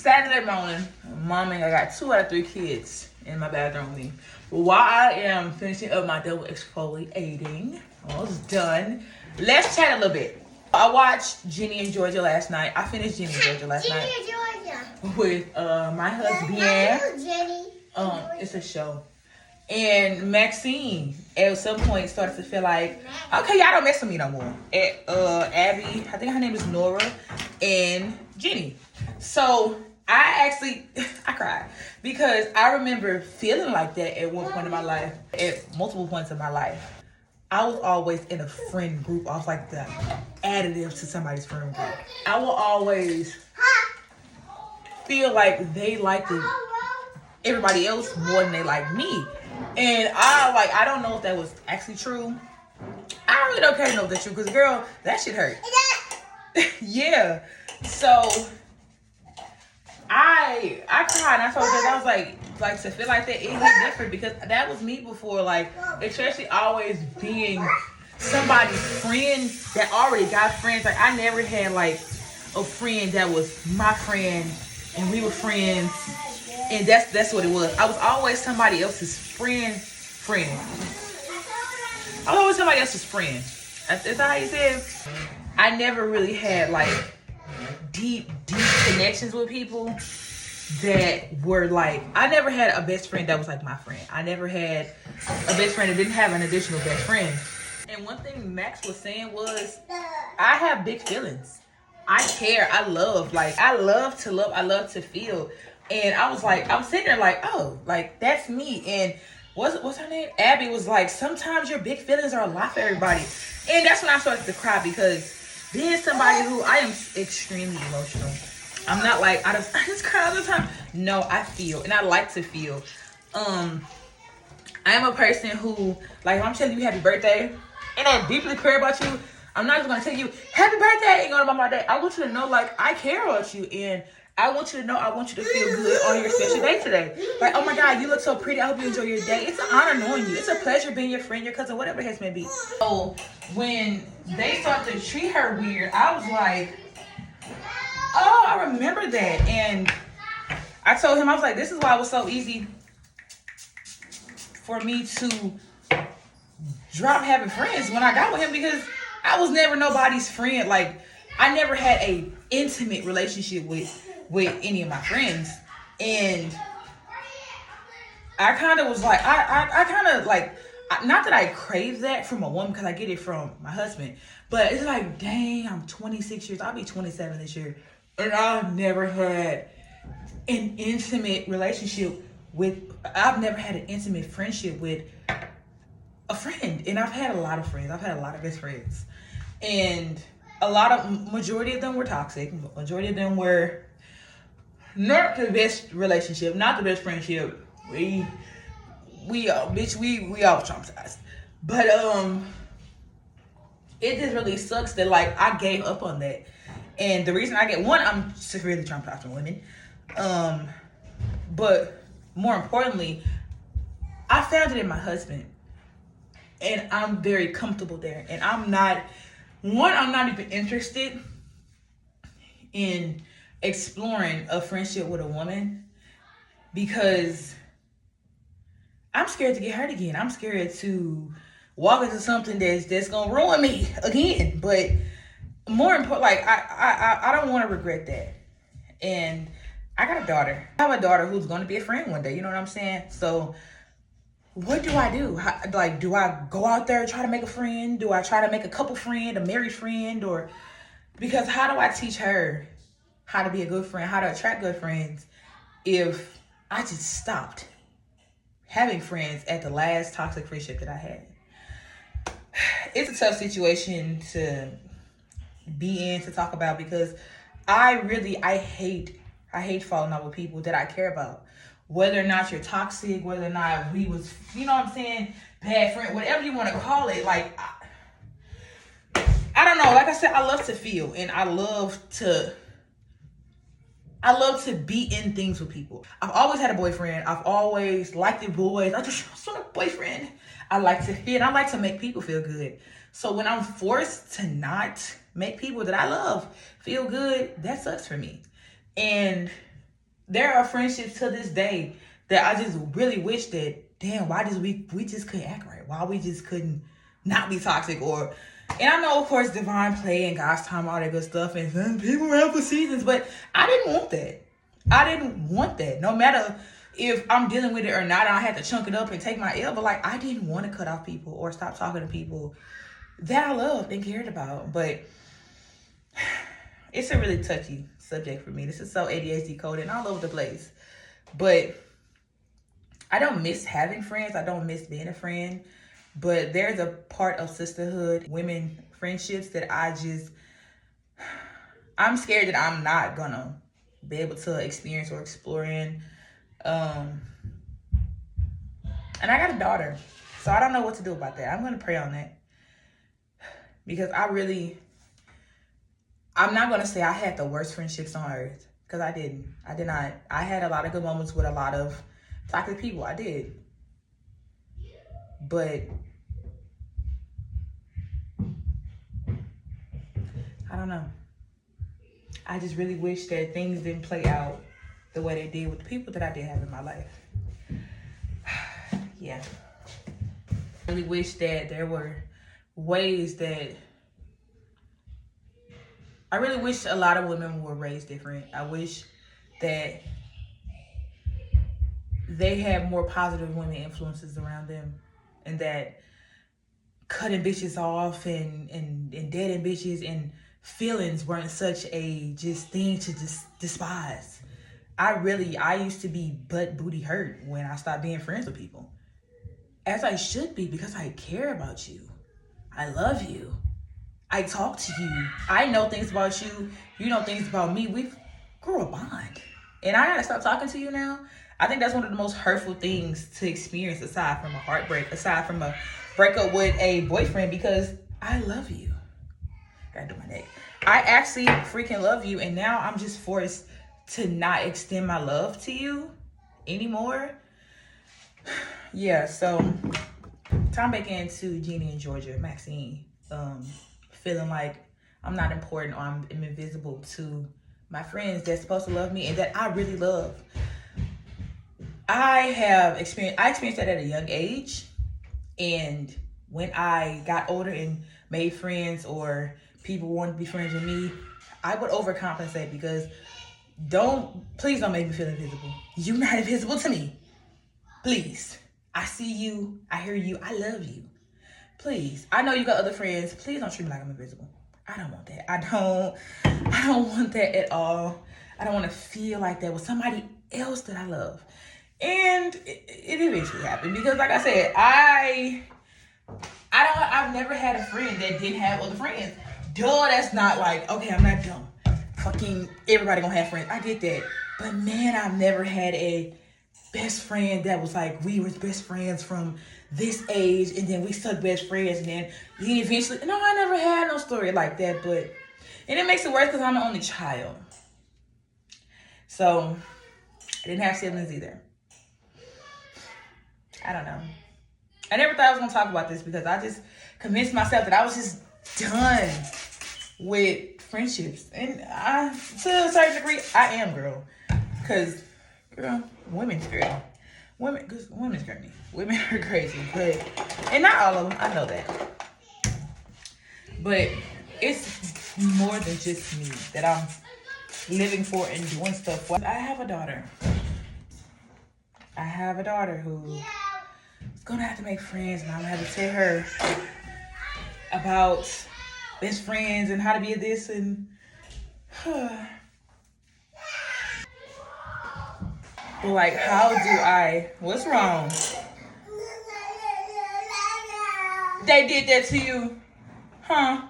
Saturday morning, mommy, I got 2 out of 3 kids in my bathroom with me. While I am finishing up my double exfoliating, almost done. Let's chat a little bit. I watched Ginny and Georgia last night. I finished Ginny and Georgia last night. Ginny and Georgia. With my husband. Jenny. It's a show. And Maxine at some point started to feel like, okay, y'all don't mess with me no more. Abby, I think her name is Nora, and Jenny. So I cried because I remember feeling like that at one point in my life, at multiple points in my life. I was always in a friend group. I was like the additive to somebody's friend group. I will always feel like they liked everybody else more than they liked me. And I don't know if that was actually true. I really don't care to know if that's true, because girl, that shit hurt. Yeah. So I cried and I told her, I was like to feel like that, it hit different, because that was me before, like, especially always being somebody's friend that already got friends. Like, I never had like a friend that was my friend and we were friends, and that's what it was. I was always somebody else's friend. I was always somebody else's friend. That's how you said. I never really had like deep connections with people that were like, I never had a best friend that was like my friend. I never had a best friend that didn't have an additional best friend. And one thing Max was saying was, I have big feelings. I care. I love to love. I love to feel. And I was like, I'm sitting there like, oh, like that's me. And what's her name? Abby was like, sometimes your big feelings are a lot for everybody. And that's when I started to cry, because being somebody who I am extremely emotional. I'm not like, I just cry all the time. No, I feel, and I like to feel. I am a person who, like, if I'm telling you happy birthday and I deeply care about you, I'm not just gonna tell you happy birthday and go to my day. I want you to know, like, I care about you, and I want you to know I want you to feel good on your special day today. Like, oh my God, you look so pretty. I hope you enjoy your day. It's an honor knowing you. It's a pleasure being your friend, your cousin, whatever the case may be. So when they started to treat her weird, I was like, oh, I remember that. And I told him, I was like, this is why it was so easy for me to drop having friends when I got with him, because I was never nobody's friend. Like, I never had a intimate relationship with any of my friends. And I kind of was like, I kind of like, not that I crave that from a woman, because I get it from my husband, but it's like, dang, I'm 26 years, I'll be 27 this year, and I've never had an intimate relationship I've never had an intimate friendship with a friend. And I've had a lot of friends. I've had a lot of best friends. And majority of them were toxic. Majority of them were not the best relationship, not the best friendship. We all traumatized. But it just really sucks that, like, I gave up on that. And the reason I'm severely traumatized from women. But more importantly, I found it in my husband. And I'm very comfortable there. And I'm not even interested in exploring a friendship with a woman, because I'm scared to get hurt again. I'm scared to walk into something that's gonna ruin me again. But more important, like, I don't want to regret that. And I got a daughter. I have a daughter who's going to be a friend one day. You know what I'm saying? So what do I do? Do I go out there and try to make a friend? Do I try to make a couple friend, a married friend? Or, because how do I teach her how to be a good friend, how to attract good friends, if I just stopped having friends at the last toxic friendship that I had? It's a tough situation to be in, to talk about, because I hate falling out with people that I care about. Whether or not you're toxic, whether or not we was, you know what I'm saying, bad friend, whatever you want to call it. Like, I don't know. Like I said, I love to feel, and I love to be in things with people. I've always had a boyfriend. I've always liked the boys. I just want a boyfriend. I like to feel. I like to make people feel good. So when I'm forced to not make people that I love feel good, that sucks for me. And there are friendships to this day that I just really wish that, damn, why just we just couldn't act right? Why we just couldn't not be toxic? Or, and I know, of course, divine play and God's time, all that good stuff, and people around for seasons, but I didn't want that. I didn't want that. No matter if I'm dealing with it or not, I had to chunk it up and take my L, but like, I didn't want to cut off people or stop talking to people that I loved and cared about. But it's a really touchy subject for me. This is so ADHD coded and all over the place. But I don't miss having friends. I don't miss being a friend. But there's a part of sisterhood, women friendships that I'm scared that I'm not gonna be able to experience or explore in. And I got a daughter, so I don't know what to do about that. I'm gonna pray on that. Because I'm not gonna say I had the worst friendships on earth, because I didn't. I did not. I had a lot of good moments with a lot of toxic people. I did. But I don't know. I just really wish that things didn't play out the way they did with the people that I did have in my life. Yeah. I really wish that there were ways that I really wish a lot of women were raised different. I wish that they had more positive women influences around them, and that cutting bitches off and deading bitches and feelings weren't such a just thing to just despise. I used to be butt booty hurt when I stopped being friends with people. As I should be, because I care about you. I love you. I talk to you. I know things about you. You know things about me. We've grew a bond. And I gotta stop talking to you now. I think that's one of the most hurtful things to experience, aside from a heartbreak, aside from a breakup with a boyfriend, because I love you. Gotta do my neck. I actually freaking love you, and now I'm just forced to not extend my love to you anymore. Yeah, so time back into Jeannie in Georgia, Maxine. Feeling like I'm not important or I'm invisible to my friends that's supposed to love me and that I really love. I experienced that at a young age. And when I got older and made friends or people wanted to be friends with me, I would overcompensate, because please don't make me feel invisible. You're not invisible to me. Please. I see you. I hear you. I love you. Please. I know you got other friends. Please don't treat me like I'm invisible. I don't want that. I don't want that at all. I don't want to feel like that with somebody else that I love. And it eventually happened, because like I said, I've never had a friend that didn't have other friends. Duh, that's not like, okay, I'm not dumb. Fucking everybody gonna have friends. I get that. But man, I've never had a best friend that was like, we were best friends from this age, and then we stuck best friends, and then eventually, no, I never had no story like that. But, and it makes it worse because I'm the only child. So, I didn't have siblings either. I don't know. I never thought I was going to talk about this, because I just convinced myself that I was just done with friendships. And to a certain degree, I am, girl. Because, girl, women's girl. Women's crazy. Women are crazy. And not all of them, I know that. But it's more than just me that I'm living for and doing stuff for. I have a daughter. Who is gonna have to make friends, and I'm gonna have to tell her about best friends and how to be this and but like, what's wrong? They did that to you? Huh?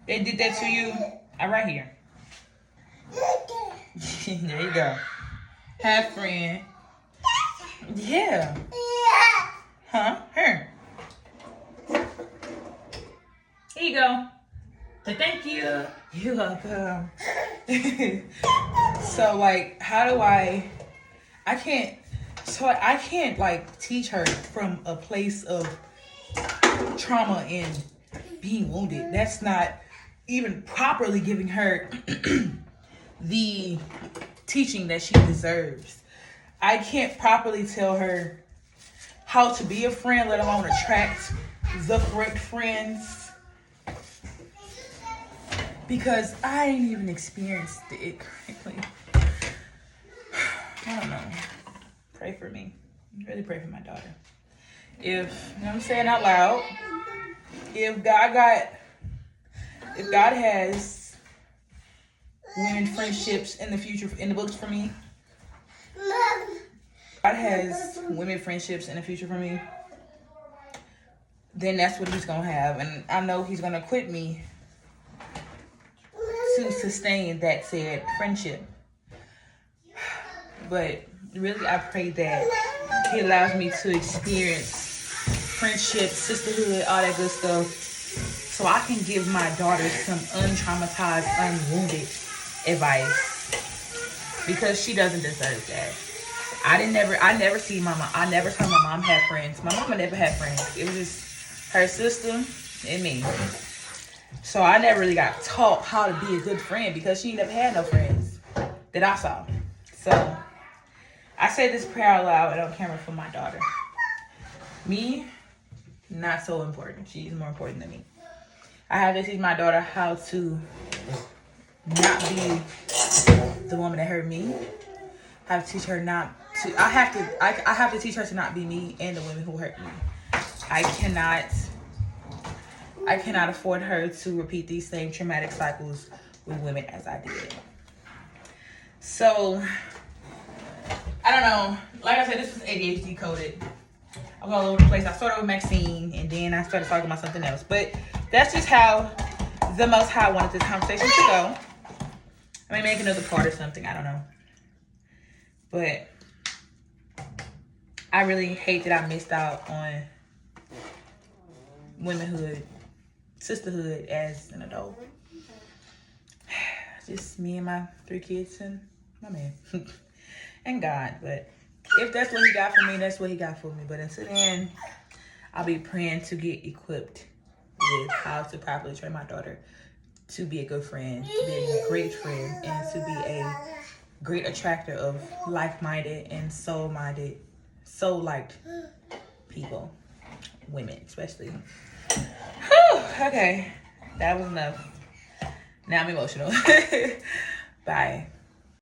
They did that to you? I'm right here. There you go. Have friend. Yeah. Huh? Here. Here you go. But thank you. You're welcome. So like, how do I can't like teach her from a place of trauma and being wounded. That's not even properly giving her the teaching that she deserves. I can't properly tell her how to be a friend, let alone attract the correct friends, because I ain't even experienced it correctly. I don't know. Pray for me. Really pray for my daughter. If, you know what I'm saying out loud, if God has women friendships in the future, in the books for me, God has women friendships in the future for me, then that's what he's going to have. And I know he's going to equip me to sustain that said friendship. But really, I pray that he allows me to experience friendship, sisterhood, all that good stuff, so I can give my daughter some untraumatized, unwounded advice, because she doesn't deserve that. I never see my mom. I never saw my mom have friends. My mama never had friends. It was just her sister and me. So I never really got taught how to be a good friend, because she never had no friends that I saw. So I say this prayer out loud and on camera for my daughter. Me, not so important. She's more important than me. I have to teach my daughter how to not be the woman that hurt me. I have to teach her not to. I have to teach her to not be me and the women who hurt me. I cannot afford her to repeat these same traumatic cycles with women as I did. So I don't know. Like I said, this was ADHD coded. I was all over the place. I started with Maxine, and then I started talking about something else. But that's just how the Most High wanted this conversation to go. I may make another part or something. I don't know. But I really hate that I missed out on womanhood, sisterhood as an adult. Just me and my 3 kids and my man. And God. But if that's what he got for me, that's what he got for me. But until then, I'll be praying to get equipped with how to properly train my daughter to be a good friend, to be a great friend, and to be a great attractor of like-minded and soul-minded, soul-liked people, women especially. Whew, okay, that was enough. Now I'm emotional. Bye.